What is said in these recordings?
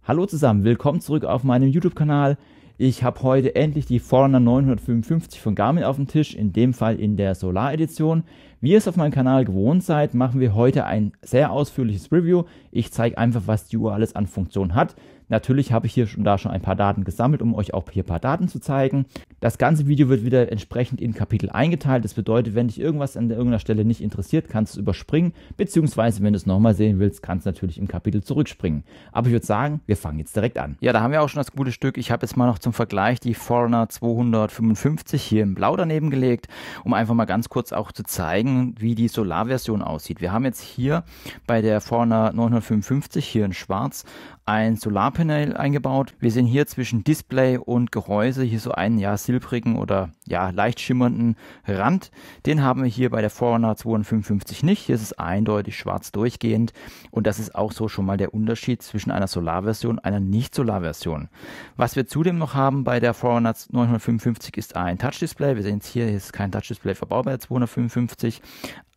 Hallo zusammen, willkommen zurück auf meinem YouTube-Kanal. Ich habe heute endlich die Forerunner 955 von Garmin auf dem Tisch, in dem Fall in der Solar-Edition. Wie ihr es auf meinem Kanal gewohnt seid, machen wir heute ein sehr ausführliches Review. Ich zeige einfach, was die Uhr alles an Funktionen hat. Natürlich habe ich hier schon ein paar Daten gesammelt, um euch auch hier ein paar Daten zu zeigen. Das ganze Video wird wieder entsprechend in Kapitel eingeteilt. Das bedeutet, wenn dich irgendwas an irgendeiner Stelle nicht interessiert, kannst du es überspringen. Beziehungsweise, wenn du es nochmal sehen willst, kannst du natürlich im Kapitel zurückspringen. Aber ich würde sagen, wir fangen jetzt direkt an. Ja, da haben wir auch schon das gute Stück. Ich habe jetzt mal noch zum Vergleich die Forerunner 255 hier in Blau daneben gelegt, um einfach mal ganz kurz auch zu zeigen, wie die Solar-Version aussieht. Wir haben jetzt hier bei der Forerunner 955 hier in Schwarz ein Solarpanel eingebaut. Wir sehen hier zwischen Display und Gehäuse hier so einen silbrigen oder leicht schimmernden Rand. Den haben wir hier bei der Forerunner 255 nicht. Hier ist es eindeutig schwarz durchgehend und das ist auch so schon mal der Unterschied zwischen einer Solarversion und einer Nicht-Solar-Version. Was wir zudem noch haben bei der Forerunner 955 ist ein Touch-Display. Wir sehen es hier ist kein Touch-Display verbaut bei der 255.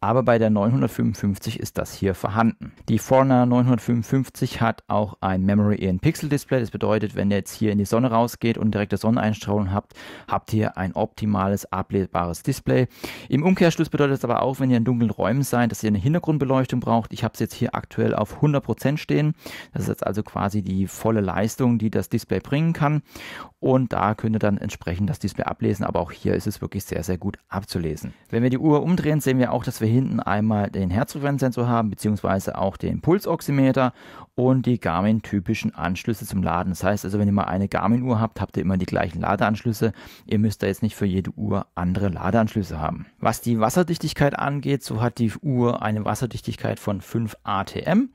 Aber bei der 955 ist das hier vorhanden. Die Forerunner 955 hat auch ein Memory in Pixel Display. Das bedeutet, wenn ihr jetzt hier in die Sonne rausgeht und direkte Sonneneinstrahlung habt, habt ihr ein optimales ablesbares Display. Im Umkehrschluss bedeutet es aber auch, wenn ihr in dunklen Räumen seid, dass ihr eine Hintergrundbeleuchtung braucht. Ich habe es jetzt hier aktuell auf 100% stehen. Das ist jetzt also quasi die volle Leistung, die das Display bringen kann. Und da könnt ihr dann entsprechend das Display ablesen. Aber auch hier ist es wirklich sehr, sehr gut abzulesen. Wenn wir die Uhr umdrehen, sehen wir auch, dass wir hinten einmal den Herzfrequenzsensor haben, beziehungsweise auch den Pulsoximeter und die Garmin-typischen Anschlüsse zum Laden. Das heißt also, wenn ihr mal eine Garmin-Uhr habt, habt ihr immer die gleichen Ladeanschlüsse. Ihr müsst da jetzt nicht für jede Uhr andere Ladeanschlüsse haben. Was die Wasserdichtigkeit angeht, so hat die Uhr eine Wasserdichtigkeit von 5 ATM.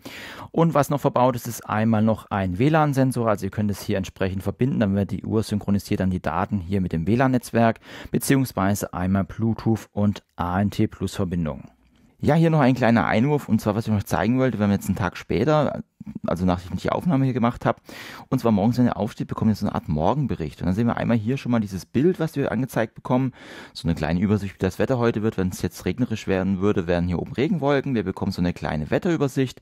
Und was noch verbaut ist, ist einmal noch ein WLAN-Sensor. Also ihr könnt es hier entsprechend verbinden, dann wird die Uhr synchronisiert dann die Daten hier mit dem WLAN-Netzwerk, beziehungsweise einmal Bluetooth und ANT-Plus-Verbindung. Ja, hier noch ein kleiner Einwurf, und zwar, was ich euch zeigen wollte, wenn wir jetzt einen Tag später, also nachdem ich die Aufnahme hier gemacht habe, und zwar morgens, wenn ihr aufsteht, bekommt ihr so eine Art Morgenbericht. Und dann sehen wir einmal hier schon mal dieses Bild, was wir angezeigt bekommen, so eine kleine Übersicht, wie das Wetter heute wird. Wenn es jetzt regnerisch werden würde, wären hier oben Regenwolken. Wir bekommen so eine kleine Wetterübersicht.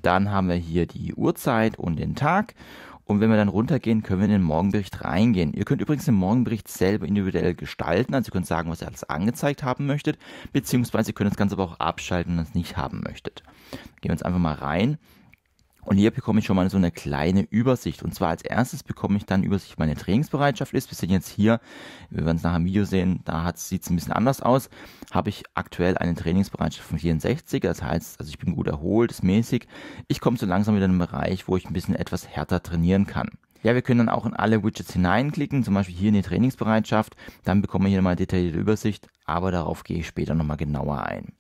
Dann haben wir hier die Uhrzeit und den Tag. Und wenn wir dann runtergehen, können wir in den Morgenbericht reingehen. Ihr könnt übrigens den Morgenbericht selber individuell gestalten. Also ihr könnt sagen, was ihr alles angezeigt haben möchtet, beziehungsweise ihr könnt das Ganze aber auch abschalten, wenn ihr es nicht haben möchtet. Gehen wir jetzt einfach mal rein. Und hier bekomme ich schon mal so eine kleine Übersicht. Und zwar als erstes bekomme ich dann Übersicht, wie meine Trainingsbereitschaft ist. Wir sehen jetzt hier, wir werden es nachher im Video sehen, da sieht es ein bisschen anders aus. Habe ich aktuell eine Trainingsbereitschaft von 64. Das heißt, also ich bin gut erholt, ist mäßig. Ich komme so langsam wieder in einen Bereich, wo ich ein bisschen etwas härter trainieren kann. Ja, wir können dann auch in alle Widgets hineinklicken, zum Beispiel hier in die Trainingsbereitschaft. Dann bekommen wir hier nochmal eine detaillierte Übersicht, aber darauf gehe ich später nochmal genauer ein.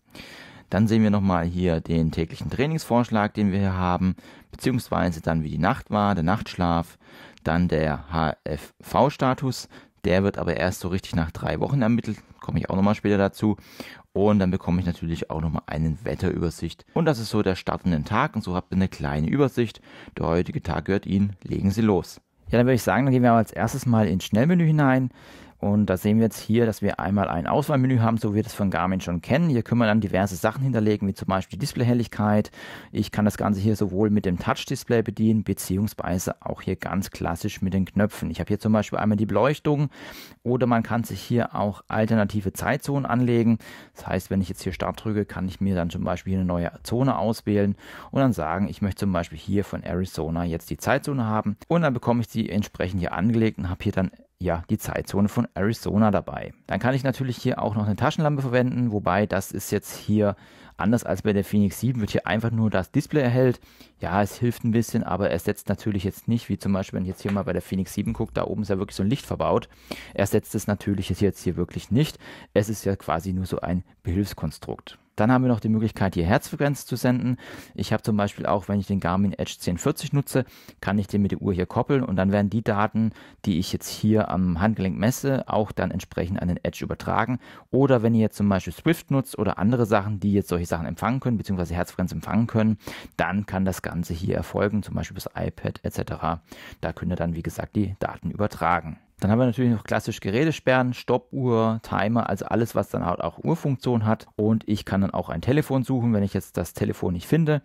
Dann sehen wir nochmal hier den täglichen Trainingsvorschlag, den wir hier haben, beziehungsweise dann wie die Nacht war, der Nachtschlaf, dann der HFV-Status, der wird aber erst so richtig nach 3 Wochen ermittelt, komme ich auch nochmal später dazu. Und dann bekomme ich natürlich auch nochmal eine Wetterübersicht. Und das ist so der Start in den Tag und so habt ihr eine kleine Übersicht. Der heutige Tag gehört Ihnen, legen Sie los. Ja, dann würde ich sagen, dann gehen wir aber als erstes mal ins Schnellmenü hinein. Und da sehen wir jetzt hier, dass wir einmal ein Auswahlmenü haben, so wie wir das von Garmin schon kennen. Hier können wir dann diverse Sachen hinterlegen, wie zum Beispiel die Displayhelligkeit. Ich kann das Ganze hier sowohl mit dem Touch-Display bedienen, beziehungsweise auch hier ganz klassisch mit den Knöpfen. Ich habe hier zum Beispiel einmal die Beleuchtung oder man kann sich hier auch alternative Zeitzonen anlegen. Das heißt, wenn ich jetzt hier Start drücke, kann ich mir dann zum Beispiel eine neue Zone auswählen und dann sagen, ich möchte zum Beispiel hier von Arizona jetzt die Zeitzone haben. Und dann bekomme ich die entsprechend hier angelegt und habe hier dann die Zeitzone von Arizona dabei. Dann kann ich natürlich hier auch noch eine Taschenlampe verwenden, wobei das ist jetzt hier anders als bei der Phoenix 7, wird hier einfach nur das Display erhellt. Ja, es hilft ein bisschen, aber es setzt natürlich jetzt nicht, wie zum Beispiel, wenn ich jetzt hier mal bei der Phoenix 7 gucke, da oben ist ja wirklich so ein Licht verbaut. Er setzt es natürlich jetzt hier wirklich nicht. Es ist ja quasi nur so ein Behilfskonstrukt. Dann haben wir noch die Möglichkeit, hier Herzfrequenz zu senden. Ich habe zum Beispiel auch, wenn ich den Garmin Edge 1040 nutze, kann ich den mit der Uhr hier koppeln und dann werden die Daten, die ich jetzt hier am Handgelenk messe, auch dann entsprechend an den Edge übertragen. Oder wenn ihr jetzt zum Beispiel Swift nutzt oder andere Sachen, die jetzt solche Sachen empfangen können, beziehungsweise Herzfrequenz empfangen können, dann kann das Ganze hier erfolgen, zum Beispiel das iPad etc. Da könnt ihr dann, wie gesagt, die Daten übertragen. Dann haben wir natürlich noch klassisch Gerätesperren, Stoppuhr, Timer, also alles, was dann auch Uhrfunktion hat. Und ich kann dann auch ein Telefon suchen, wenn ich jetzt das Telefon nicht finde.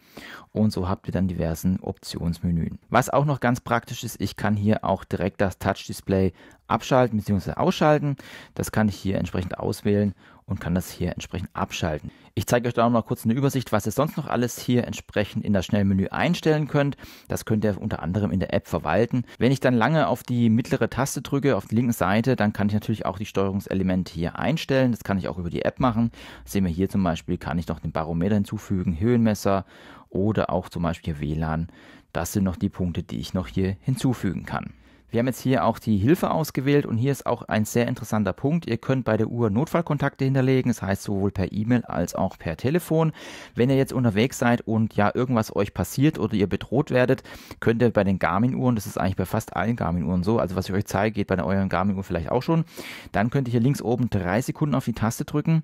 Und so habt ihr dann diversen Optionsmenüs. Was auch noch ganz praktisch ist, ich kann hier auch direkt das Touch-Display abschalten bzw. ausschalten. Das kann ich hier entsprechend auswählen und kann das hier entsprechend abschalten. Ich zeige euch da noch mal kurz eine Übersicht, was ihr sonst noch alles hier entsprechend in das Schnellmenü einstellen könnt. Das könnt ihr unter anderem in der App verwalten. Wenn ich dann lange auf die mittlere Taste drücke, auf die linken Seite, dann kann ich natürlich auch die Steuerungselemente hier einstellen. Das kann ich auch über die App machen. Das sehen wir hier zum Beispiel, kann ich noch den Barometer hinzufügen, Höhenmesser oder auch zum Beispiel WLAN. Das sind noch die Punkte, die ich noch hier hinzufügen kann. Wir haben jetzt hier auch die Hilfe ausgewählt und hier ist auch ein sehr interessanter Punkt. Ihr könnt bei der Uhr Notfallkontakte hinterlegen, das heißt sowohl per E-Mail als auch per Telefon. Wenn ihr jetzt unterwegs seid und ja irgendwas euch passiert oder ihr bedroht werdet, könnt ihr bei den Garmin-Uhren, das ist eigentlich bei fast allen Garmin-Uhren so, also was ich euch zeige, geht bei euren Garmin-Uhr vielleicht auch schon, dann könnt ihr hier links oben 3 Sekunden auf die Taste drücken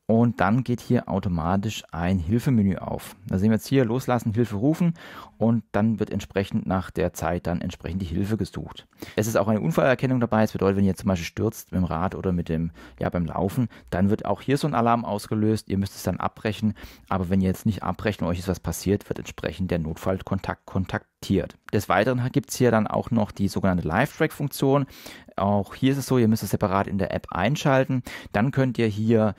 und dann geht hier automatisch ein Hilfemenü auf. Da sehen wir jetzt hier loslassen, Hilfe rufen und dann wird entsprechend nach der Zeit dann entsprechend die Hilfe gesucht. Es ist auch eine Unfallerkennung dabei. Das bedeutet, wenn ihr zum Beispiel stürzt mit dem Rad oder beim Laufen, dann wird auch hier so ein Alarm ausgelöst. Ihr müsst es dann abbrechen. Aber wenn ihr jetzt nicht abbrecht und euch ist was passiert, wird entsprechend der Notfallkontakt kontaktiert. Des Weiteren gibt es hier dann auch noch die sogenannte Live-Track-Funktion. Auch hier ist es so, ihr müsst es separat in der App einschalten. Dann könnt ihr hier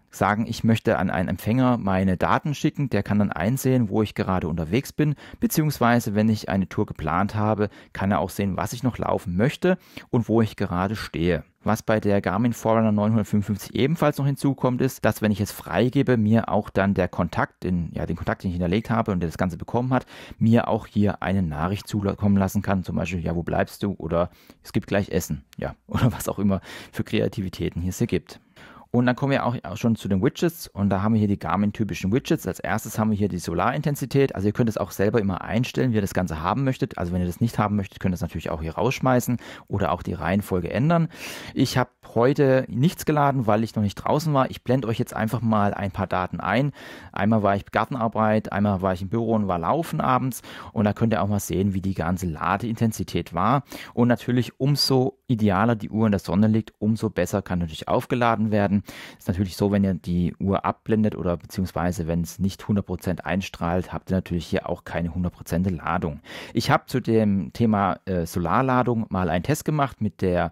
sagen, ich möchte an einen Empfänger meine Daten schicken, der kann dann einsehen, wo ich gerade unterwegs bin, beziehungsweise wenn ich eine Tour geplant habe, kann er auch sehen, was ich noch laufen möchte und wo ich gerade stehe. Was bei der Garmin Forerunner 955 ebenfalls noch hinzukommt, ist, dass wenn ich es freigebe, mir auch dann der Kontakt, den Kontakt, den ich hinterlegt habe und der das Ganze bekommen hat, mir auch hier eine Nachricht zukommen lassen kann, zum Beispiel, ja, wo bleibst du oder es gibt gleich Essen, ja, oder was auch immer für Kreativitäten hier es hier gibt. Und dann kommen wir auch schon zu den Widgets und da haben wir hier die Garmin-typischen Widgets. Als erstes haben wir hier die Solarintensität. Also ihr könnt es auch selber immer einstellen, wie ihr das Ganze haben möchtet. Also wenn ihr das nicht haben möchtet, könnt ihr es natürlich auch hier rausschmeißen oder auch die Reihenfolge ändern. Ich habe heute nichts geladen, weil ich noch nicht draußen war. Ich blende euch jetzt einfach mal ein paar Daten ein. Einmal war ich Gartenarbeit, einmal war ich im Büro und war laufen abends und da könnt ihr auch mal sehen, wie die ganze Ladeintensität war. Und natürlich umso idealer die Uhr in der Sonne liegt, umso besser kann natürlich aufgeladen werden. Ist natürlich so, wenn ihr die Uhr abblendet oder beziehungsweise wenn es nicht 100% einstrahlt, habt ihr natürlich hier auch keine 100% Ladung. Ich habe zu dem Thema Solarladung mal einen Test gemacht mit der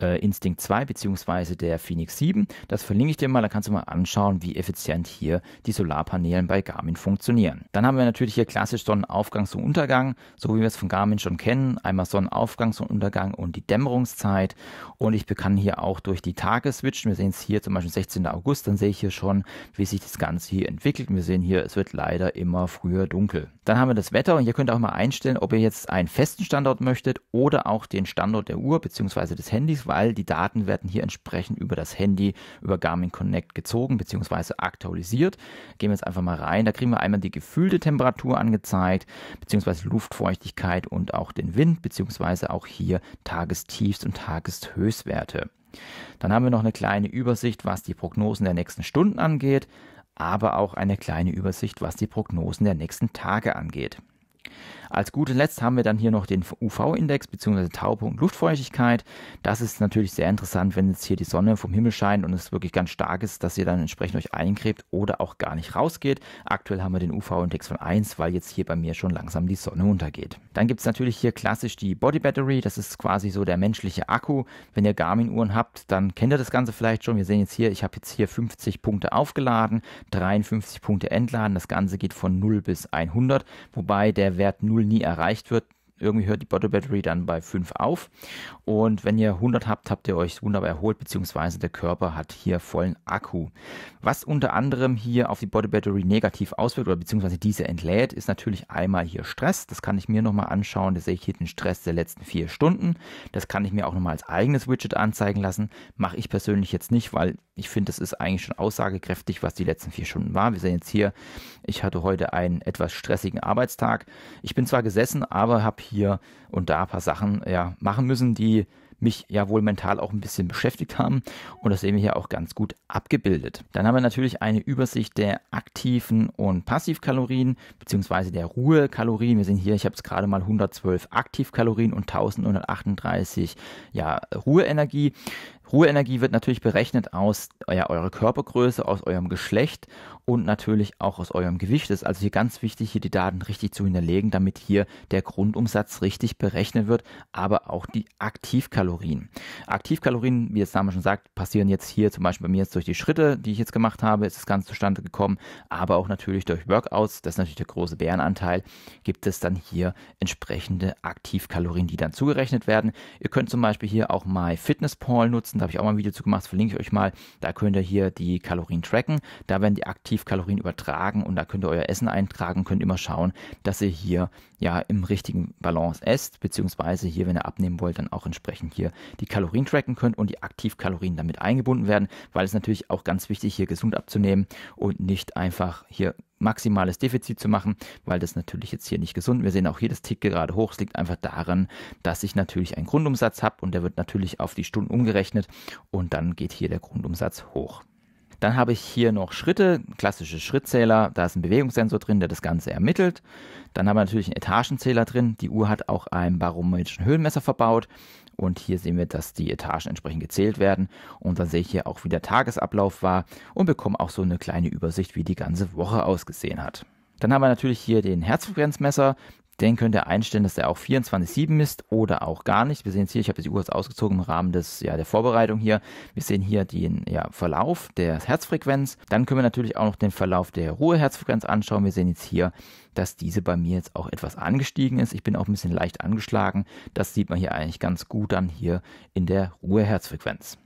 Instinct 2 bzw. der Phoenix 7. Das verlinke ich dir mal, da kannst du mal anschauen, wie effizient hier die Solarpaneele bei Garmin funktionieren. Dann haben wir natürlich hier klassisch Sonnenaufgang, Sonnenuntergang, so wie wir es von Garmin schon kennen. Einmal Sonnenaufgang, Sonnenuntergang und die Dämmerungszeit. Und ich kann hier auch durch die Tage switchen. Wir sehen es hier zum Beispiel 16. August, dann sehe ich hier schon, wie sich das Ganze hier entwickelt. Wir sehen hier, es wird leider immer früher dunkel. Dann haben wir das Wetter und hier könnt ihr auch mal einstellen, ob ihr jetzt einen festen Standort möchtet oder auch den Standort der Uhr bzw. des Handys, weil die Daten werden hier entsprechend über das Handy, über Garmin Connect gezogen bzw. aktualisiert. Gehen wir jetzt einfach mal rein. Da kriegen wir einmal die gefühlte Temperatur angezeigt, bzw. Luftfeuchtigkeit und auch den Wind, bzw. auch hier Tagestiefst- und Tageshöchstwerte. Dann haben wir noch eine kleine Übersicht, was die Prognosen der nächsten Stunden angeht, aber auch eine kleine Übersicht, was die Prognosen der nächsten Tage angeht. Als gutes Letzt haben wir dann hier noch den UV-Index bzw. Taupunkt Luftfeuchtigkeit. Das ist natürlich sehr interessant, wenn jetzt hier die Sonne vom Himmel scheint und es wirklich ganz stark ist, dass ihr dann entsprechend euch eincremt oder auch gar nicht rausgeht. Aktuell haben wir den UV-Index von 1, weil jetzt hier bei mir schon langsam die Sonne untergeht. Dann gibt es natürlich hier klassisch die Body Battery. Das ist quasi so der menschliche Akku. Wenn ihr Garmin-Uhren habt, dann kennt ihr das Ganze vielleicht schon. Wir sehen jetzt hier, ich habe jetzt hier 50 Punkte aufgeladen, 53 Punkte entladen. Das Ganze geht von 0 bis 100, wobei der Wert 0 nie erreicht wird. Irgendwie hört die Body Battery dann bei 5 auf und wenn ihr 100 habt, habt ihr euch wunderbar erholt, beziehungsweise der Körper hat hier vollen Akku. Was unter anderem hier auf die Body Battery negativ auswirkt oder beziehungsweise diese entlädt, ist natürlich einmal hier Stress. Das kann ich mir nochmal anschauen. Da sehe ich hier den Stress der letzten 4 Stunden. Das kann ich mir auch nochmal als eigenes Widget anzeigen lassen. Mache ich persönlich jetzt nicht, weil ich finde, das ist eigentlich schon aussagekräftig, was die letzten 4 Stunden war. Wir sehen jetzt hier, ich hatte heute einen etwas stressigen Arbeitstag. Ich bin zwar gesessen, aber habe hier und da ein paar Sachen machen müssen, die mich ja wohl mental auch ein bisschen beschäftigt haben. Und das sehen wir hier auch ganz gut abgebildet. Dann haben wir natürlich eine Übersicht der aktiven und Passivkalorien beziehungsweise der Ruhekalorien. Wir sehen hier, ich habe es gerade mal 112 Aktivkalorien und 1938 Ruheenergie. Ruheenergie wird natürlich berechnet aus eurer Körpergröße, aus eurem Geschlecht und natürlich auch aus eurem Gewicht. Es ist also hier ganz wichtig, hier die Daten richtig zu hinterlegen, damit hier der Grundumsatz richtig berechnet wird, aber auch die Aktivkalorien. Aktivkalorien, wie das Name schon sagt, passieren jetzt hier zum Beispiel bei mir jetzt durch die Schritte, die ich jetzt gemacht habe, ist das Ganze zustande gekommen, aber auch natürlich durch Workouts, das ist natürlich der große Bärenanteil, gibt es dann hier entsprechende Aktivkalorien, die dann zugerechnet werden. Ihr könnt zum Beispiel hier auch MyFitnessPal nutzen, da habe ich auch mal ein Video zu gemacht, das verlinke ich euch mal. Da könnt ihr hier die Kalorien tracken. Da werden die Aktivkalorien übertragen und da könnt ihr euer Essen eintragen, könnt immer schauen, dass ihr hier im richtigen Balance esst, beziehungsweise hier, wenn ihr abnehmen wollt, dann auch entsprechend hier die Kalorien tracken könnt und die Aktivkalorien damit eingebunden werden, weil es natürlich auch ganz wichtig, hier gesund abzunehmen und nicht einfach hier maximales Defizit zu machen, weil das natürlich jetzt hier nicht gesund. Wir sehen auch hier, das tickt gerade hoch. Es liegt einfach daran, dass ich natürlich einen Grundumsatz habe und der wird natürlich auf die Stunden umgerechnet und dann geht hier der Grundumsatz hoch. Dann habe ich hier noch Schritte, klassische Schrittzähler, da ist ein Bewegungssensor drin, der das Ganze ermittelt. Dann haben wir natürlich einen Etagenzähler drin, die Uhr hat auch einen barometrischen Höhenmesser verbaut und hier sehen wir, dass die Etagen entsprechend gezählt werden und dann sehe ich hier auch, wie der Tagesablauf war und bekomme auch so eine kleine Übersicht, wie die ganze Woche ausgesehen hat. Dann haben wir natürlich hier den Herzfrequenzmesser. Den könnt ihr einstellen, dass der auch 24/7 misst oder auch gar nicht. Wir sehen jetzt hier, ich habe die Uhr jetzt ausgezogen im Rahmen der Vorbereitung hier. Wir sehen hier den Verlauf der Herzfrequenz. Dann können wir natürlich auch noch den Verlauf der Ruheherzfrequenz anschauen. Wir sehen jetzt hier, dass diese bei mir jetzt auch etwas angestiegen ist. Ich bin auch ein bisschen leicht angeschlagen. Das sieht man hier eigentlich ganz gut dann hier in der Ruheherzfrequenz.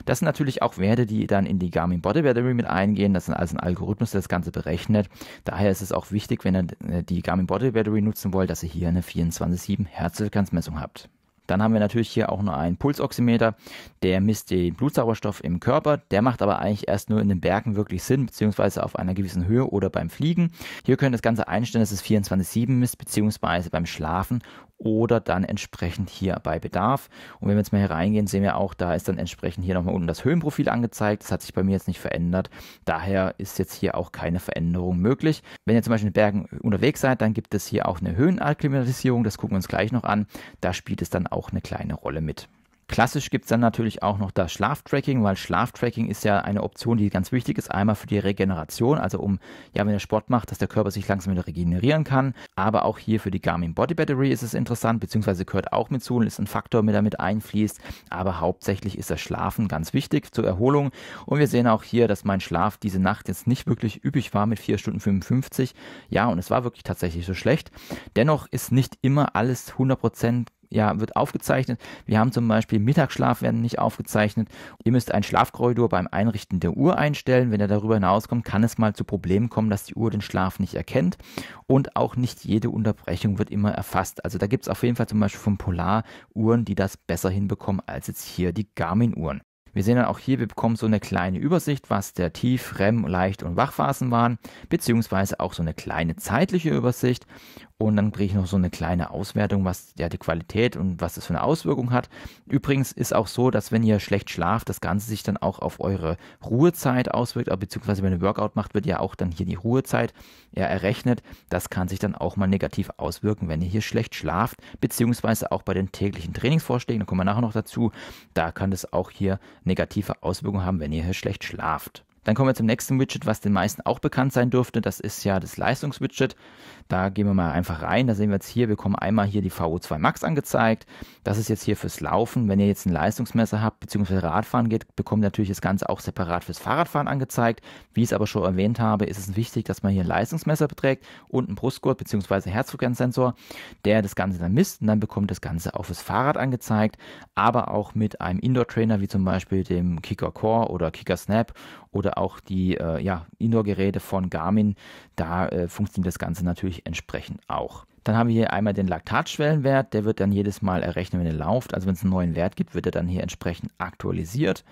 Das sind natürlich auch Werte, die dann in die Garmin Body Battery mit eingehen. Das ist also ein Algorithmus, der das Ganze berechnet. Daher ist es auch wichtig, wenn ihr die Garmin Body Battery nutzen wollt, dass ihr hier eine 24/7 Herzfrequenzmessung habt. Dann haben wir natürlich hier auch noch einen Pulsoximeter, der misst den Blutsauerstoff im Körper. Der macht aber eigentlich erst nur in den Bergen wirklich Sinn, beziehungsweise auf einer gewissen Höhe oder beim Fliegen. Hier könnt ihr das Ganze einstellen, dass es 24/7 misst, beziehungsweise beim Schlafen oder dann entsprechend hier bei Bedarf. Und wenn wir jetzt mal hier reingehen, sehen wir auch, da ist dann entsprechend hier nochmal unten das Höhenprofil angezeigt. Das hat sich bei mir jetzt nicht verändert. Daher ist jetzt hier auch keine Veränderung möglich. Wenn ihr zum Beispiel in den Bergen unterwegs seid, dann gibt es hier auch eine Höhenakklimatisierung. Das gucken wir uns gleich noch an. Da spielt es dann auch eine kleine Rolle mit. Klassisch gibt es dann natürlich auch noch das Schlaftracking, weil Schlaftracking ist ja eine Option, die ganz wichtig ist. Einmal für die Regeneration, also wenn ihr Sport macht, dass der Körper sich langsam wieder regenerieren kann. Aber auch hier für die Garmin Body Battery ist es interessant, beziehungsweise gehört auch mit zu und ist ein Faktor, der damit einfließt. Aber hauptsächlich ist das Schlafen ganz wichtig zur Erholung. Und wir sehen auch hier, dass mein Schlaf diese Nacht jetzt nicht wirklich üppig war mit 4 Stunden 55. Ja, und es war wirklich tatsächlich so schlecht. Dennoch ist nicht immer alles 100% wird aufgezeichnet. Wir haben zum Beispiel Mittagsschlaf werden nicht aufgezeichnet. Ihr müsst einen Schlafkorridor beim Einrichten der Uhr einstellen. Wenn er darüber hinauskommt, kann es mal zu Problemen kommen, dass die Uhr den Schlaf nicht erkennt und auch nicht jede Unterbrechung wird immer erfasst. Also da gibt es auf jeden Fall zum Beispiel von Polar Uhren, die das besser hinbekommen als jetzt hier die Garmin-Uhren. Wir sehen dann auch hier, wir bekommen so eine kleine Übersicht, was der Tief-, REM-, Leicht- und Wachphasen waren, beziehungsweise auch so eine kleine zeitliche Übersicht. Und dann kriege ich noch so eine kleine Auswertung, was die Qualität und was das für eine Auswirkung hat. Übrigens ist auch so, dass wenn ihr schlecht schlaft, das Ganze sich dann auch auf eure Ruhezeit auswirkt, beziehungsweise wenn ihr Workout macht, wird ja auch dann hier die Ruhezeit errechnet. Das kann sich dann auch mal negativ auswirken, wenn ihr hier schlecht schlaft, beziehungsweise auch bei den täglichen Trainingsvorschlägen, da kommen wir nachher noch dazu, da kann das auch hier negative Auswirkungen haben, wenn ihr hier schlecht schlaft. Dann kommen wir zum nächsten Widget, was den meisten auch bekannt sein dürfte. Das ist ja das Leistungswidget. Da gehen wir mal einfach rein. Da sehen wir jetzt hier, wir bekommen einmal hier die VO2 Max angezeigt. Das ist jetzt hier fürs Laufen. Wenn ihr jetzt ein Leistungsmesser habt, beziehungsweise Radfahren geht, bekommt ihr natürlich das Ganze auch separat fürs Fahrradfahren angezeigt. Wie ich es aber schon erwähnt habe, ist es wichtig, dass man hier ein Leistungsmesser beträgt und einen Brustgurt, beziehungsweise Herzfrequenzsensor, der das Ganze dann misst. Und dann bekommt das Ganze auch fürs Fahrrad angezeigt, aber auch mit einem Indoor-Trainer, wie zum Beispiel dem Kicker Core oder Kicker Snap oder auch die Indoor-Geräte von Garmin, da funktioniert das Ganze natürlich entsprechend auch. Dann haben wir hier einmal den Laktatschwellenwert, der wird dann jedes Mal errechnet, wenn ihr lauft. Also wenn es einen neuen Wert gibt, wird er dann hier entsprechend aktualisiert.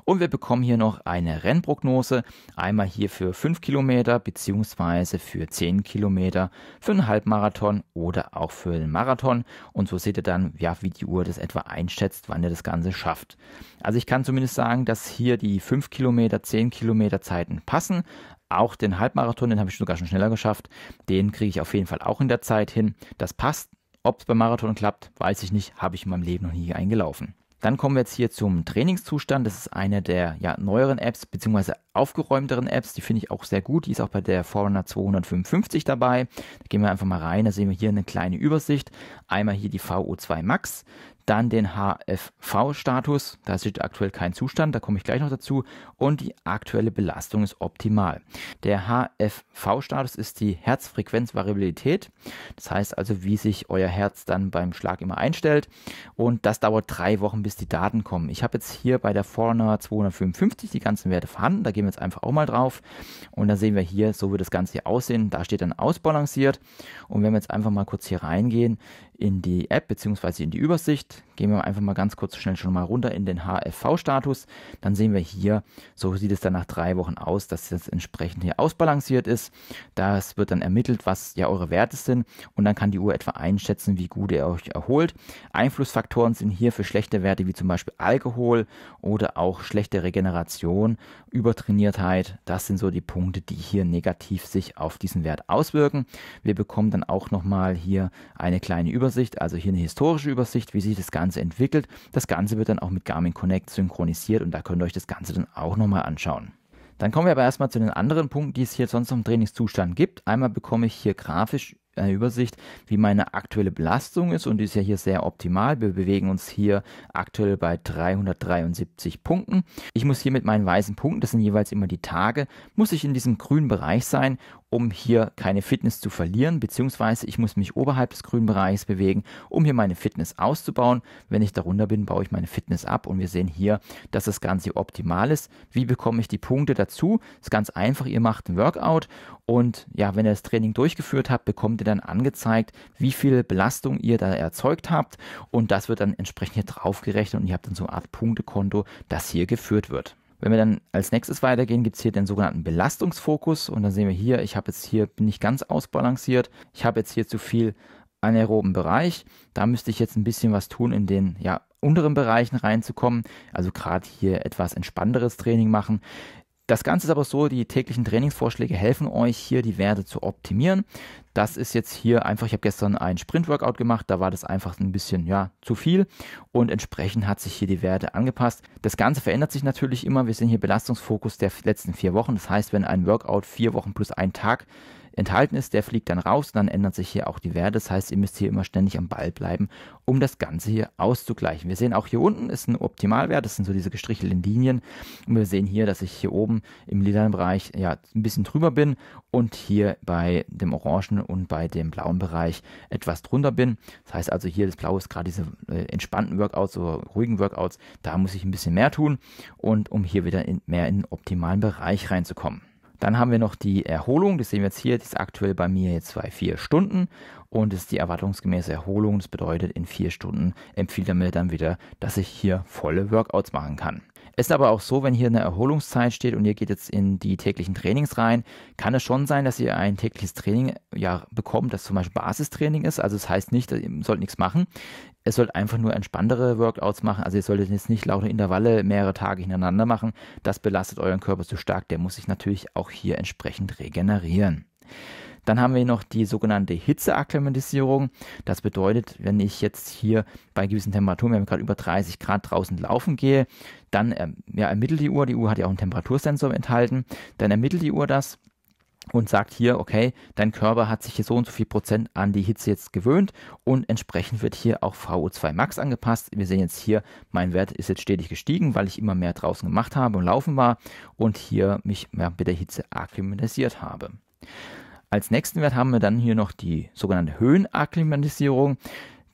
Und wir bekommen hier noch eine Rennprognose, einmal hier für 5 Kilometer bzw. für 10 Kilometer, für einen Halbmarathon oder auch für den Marathon. Und so seht ihr dann, ja, wie die Uhr das etwa einschätzt, wann ihr das Ganze schafft. Also ich kann zumindest sagen, dass hier die 5 Kilometer, 10 Kilometer Zeiten passen. Auch den Halbmarathon, den habe ich sogar schon schneller geschafft. Den kriege ich auf jeden Fall auch in der Zeit hin. Das passt. Ob es beim Marathon klappt, weiß ich nicht. Habe ich in meinem Leben noch nie eingelaufen. Dann kommen wir jetzt hier zum Trainingszustand. Das ist eine der neueren Apps bzw. aufgeräumteren Apps. Die finde ich auch sehr gut. Die ist auch bei der Forerunner 255 dabei. Da gehen wir einfach mal rein. Da sehen wir hier eine kleine Übersicht. Einmal hier die VO2 Max. Dann den HFV-Status, da steht aktuell kein Zustand, da komme ich gleich noch dazu. Und die aktuelle Belastung ist optimal. Der HFV-Status ist die Herzfrequenzvariabilität. Das heißt also, wie sich euer Herz dann beim Schlag immer einstellt. Und das dauert 3 Wochen, bis die Daten kommen. Ich habe jetzt hier bei der Forerunner 255 die ganzen Werte vorhanden. Da gehen wir jetzt einfach auch mal drauf. Und da sehen wir hier, so wird das Ganze hier aussehen. Da steht dann ausbalanciert. Und wenn wir jetzt einfach mal kurz hier reingehen in die App bzw. in die Übersicht, gehen wir einfach mal ganz kurz schnell schon mal runter in den HFV-Status. Dann sehen wir hier, so sieht es dann nach 3 Wochen aus, dass das entsprechend hier ausbalanciert ist. Das wird dann ermittelt, was ja eure Werte sind, und dann kann die Uhr etwa einschätzen, wie gut ihr euch erholt. Einflussfaktoren sind hier für schlechte Werte wie zum Beispiel Alkohol oder auch schlechte Regeneration, Übertrainiertheit. Das sind so die Punkte, die hier negativ sich auf diesen Wert auswirken. Wir bekommen dann auch nochmal hier eine kleine Übersicht, also hier eine historische Übersicht, wie sich das Ganze entwickelt. Das Ganze wird dann auch mit Garmin Connect synchronisiert und da könnt ihr euch das Ganze dann auch nochmal anschauen. Dann kommen wir aber erstmal zu den anderen Punkten, die es hier sonst noch im Trainingszustand gibt. Einmal bekomme ich hier grafisch eine Übersicht, wie meine aktuelle Belastung ist, und die ist ja hier sehr optimal. Wir bewegen uns hier aktuell bei 373 Punkten. Ich muss hier mit meinen weißen Punkten, das sind jeweils immer die Tage, muss ich in diesem grünen Bereich sein, um hier keine Fitness zu verlieren, beziehungsweise ich muss mich oberhalb des grünen Bereichs bewegen, um hier meine Fitness auszubauen. Wenn ich darunter bin, baue ich meine Fitness ab, und wir sehen hier, dass das Ganze optimal ist. Wie bekomme ich die Punkte dazu? Das ist ganz einfach, ihr macht ein Workout, und ja, wenn ihr das Training durchgeführt habt, bekommt ihr dann angezeigt, wie viel Belastung ihr da erzeugt habt, und das wird dann entsprechend hier drauf gerechnet, und ihr habt dann so eine Art Punktekonto, das hier geführt wird. Wenn wir dann als nächstes weitergehen, gibt es hier den sogenannten Belastungsfokus, und dann sehen wir hier, bin nicht ganz ausbalanciert. Ich habe jetzt hier zu viel anaeroben Bereich. Da müsste ich jetzt ein bisschen was tun, in den unteren Bereichen reinzukommen. Also gerade hier etwas entspannteres Training machen. Das Ganze ist aber so, die täglichen Trainingsvorschläge helfen euch hier, die Werte zu optimieren. Das ist jetzt hier einfach, ich habe gestern ein Sprint-Workout gemacht, da war das einfach ein bisschen zu viel, und entsprechend hat sich hier die Werte angepasst. Das Ganze verändert sich natürlich immer, wir sehen hier Belastungsfokus der letzten 4 Wochen, das heißt, wenn ein Workout 4 Wochen plus 1 Tag enthalten ist, der fliegt dann raus, und dann ändern sich hier auch die Werte. Das heißt, ihr müsst hier immer ständig am Ball bleiben, um das Ganze hier auszugleichen. Wir sehen auch hier unten ist ein Optimalwert, das sind so diese gestrichelten Linien, und wir sehen hier, dass ich hier oben im lilanen Bereich ein bisschen drüber bin und hier bei dem orangen und bei dem blauen Bereich etwas drunter bin. Das heißt also, hier das Blaue ist gerade diese entspannten Workouts, so ruhigen Workouts, da muss ich ein bisschen mehr tun, und um hier wieder mehr in den optimalen Bereich reinzukommen. Dann haben wir noch die Erholung, das sehen wir jetzt hier, die ist aktuell bei mir jetzt bei 4 Stunden, und das ist die erwartungsgemäße Erholung. Das bedeutet, in 4 Stunden empfiehlt er mir dann wieder, dass ich hier volle Workouts machen kann. Es ist aber auch so, wenn hier eine Erholungszeit steht und ihr geht jetzt in die täglichen Trainings rein, kann es schon sein, dass ihr ein tägliches Training bekommt, das zum Beispiel Basistraining ist. Also das heißt nicht, ihr sollt nichts machen. Es sollt einfach nur entspanntere Workouts machen. Also ihr solltet jetzt nicht lauter Intervalle mehrere Tage hintereinander machen. Das belastet euren Körper zu stark. Der muss sich natürlich auch hier entsprechend regenerieren. Dann haben wir noch die sogenannte Hitzeakklimatisierung. Das bedeutet, wenn ich jetzt hier bei gewissen Temperaturen, wir haben gerade über 30 Grad draußen laufen gehe, dann ermittelt die Uhr hat ja auch einen Temperatursensor enthalten, dann ermittelt die Uhr das und sagt hier, okay, dein Körper hat sich hier so und so viel Prozent an die Hitze jetzt gewöhnt, und entsprechend wird hier auch VO2 Max angepasst. Wir sehen jetzt hier, mein Wert ist jetzt stetig gestiegen, weil ich immer mehr draußen gemacht habe und laufen war und hier mich mit der Hitze akklimatisiert habe. Als nächsten Wert haben wir dann hier noch die sogenannte Höhenakklimatisierung.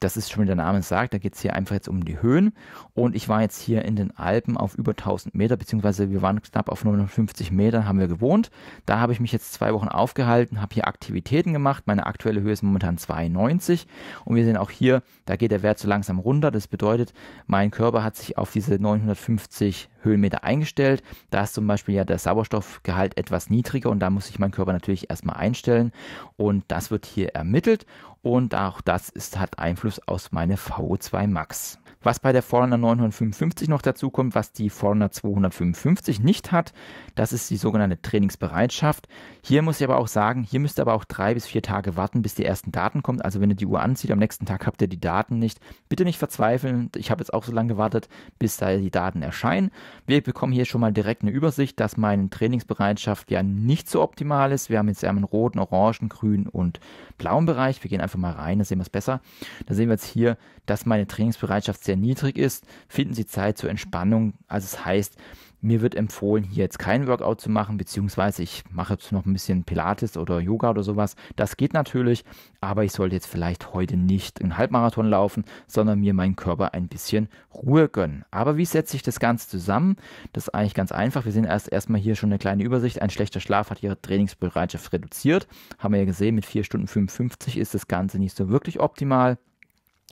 Das ist schon, wie der Name sagt, da geht es hier einfach jetzt um die Höhen. Und ich war jetzt hier in den Alpen auf über 1000 Meter, beziehungsweise wir waren knapp auf 950 Meter, haben wir gewohnt. Da habe ich mich jetzt 2 Wochen aufgehalten, habe hier Aktivitäten gemacht. Meine aktuelle Höhe ist momentan 92. Und wir sehen auch hier, da geht der Wert so langsam runter. Das bedeutet, mein Körper hat sich auf diese 950 Höhenmeter eingestellt. Da ist zum Beispiel ja der Sauerstoffgehalt etwas niedriger und da muss sich mein Körper natürlich erstmal einstellen. Und das wird hier ermittelt. Und auch das hat Einfluss aus meine VO2 Max. Was bei der Forerunner 955 noch dazu kommt, was die Forerunner 255 nicht hat, das ist die sogenannte Trainingsbereitschaft. Hier muss ich aber auch sagen, hier müsst ihr aber auch 3 bis 4 Tage warten, bis die ersten Daten kommen. Also wenn ihr die Uhr anzieht, am nächsten Tag habt ihr die Daten nicht. Bitte nicht verzweifeln. Ich habe jetzt auch so lange gewartet, bis da die Daten erscheinen. Wir bekommen hier schon mal direkt eine Übersicht, dass meine Trainingsbereitschaft ja nicht so optimal ist. Wir haben jetzt einen roten, orangen, grünen und blauen Bereich. Wir gehen einfach mal rein, da sehen wir es besser. Da sehen wir jetzt hier, dass meine Trainingsbereitschaft sehr niedrig ist. Finden Sie Zeit zur Entspannung. Also es heißt, mir wird empfohlen, hier jetzt kein Workout zu machen, beziehungsweise ich mache jetzt noch ein bisschen Pilates oder Yoga oder sowas. Das geht natürlich, aber ich sollte jetzt vielleicht heute nicht einen Halbmarathon laufen, sondern mir meinen Körper ein bisschen Ruhe gönnen. Aber wie setze ich das Ganze zusammen? Das ist eigentlich ganz einfach. Wir sehen erstmal hier schon eine kleine Übersicht. Ein schlechter Schlaf hat Ihre Trainingsbereitschaft reduziert. Haben wir ja gesehen, mit 4 Stunden 55 ist das Ganze nicht so wirklich optimal.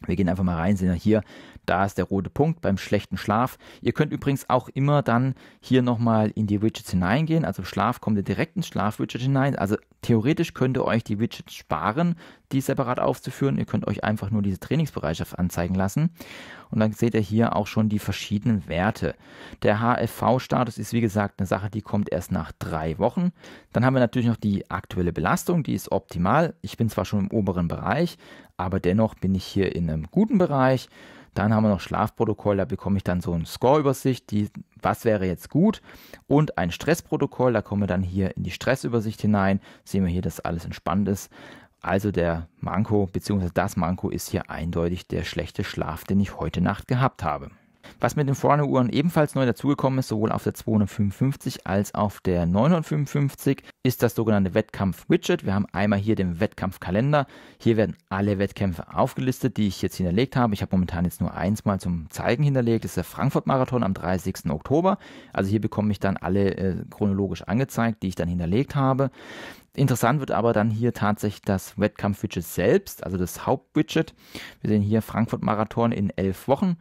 Wir gehen einfach mal rein, sehen wir hier, da ist der rote Punkt beim schlechten Schlaf. Ihr könnt übrigens auch immer dann hier nochmal in die Widgets hineingehen. Also Schlaf kommt ihr direkt ins Schlaf-Widget hinein. Also theoretisch könnt ihr euch die Widgets sparen, die separat aufzuführen. Ihr könnt euch einfach nur diese Trainingsbereitschaft anzeigen lassen. Und dann seht ihr hier auch schon die verschiedenen Werte. Der HFV-Status ist wie gesagt eine Sache, die kommt erst nach 3 Wochen. Dann haben wir natürlich noch die aktuelle Belastung, die ist optimal. Ich bin zwar schon im oberen Bereich, aber dennoch bin ich hier in einem guten Bereich. Dann haben wir noch Schlafprotokoll, da bekomme ich dann so eine Score-Übersicht, was wäre jetzt gut, und ein Stressprotokoll, da kommen wir dann hier in die Stressübersicht hinein, sehen wir hier, dass alles entspannt ist. Also der Manko, beziehungsweise das Manko ist hier eindeutig der schlechte Schlaf, den ich heute Nacht gehabt habe. Was mit den Forerunner-Uhren ebenfalls neu dazugekommen ist, sowohl auf der 255 als auch auf der 955, ist das sogenannte Wettkampf-Widget. Wir haben einmal hier den Wettkampfkalender. Hier werden alle Wettkämpfe aufgelistet, die ich jetzt hinterlegt habe. Ich habe momentan jetzt nur eins mal zum Zeigen hinterlegt. Das ist der Frankfurt-Marathon am 30. Oktober. Also hier bekomme ich dann alle chronologisch angezeigt, die ich dann hinterlegt habe. Interessant wird aber dann hier tatsächlich das Wettkampf-Widget selbst, also das Hauptwidget. Wir sehen hier Frankfurt-Marathon in 11 Wochen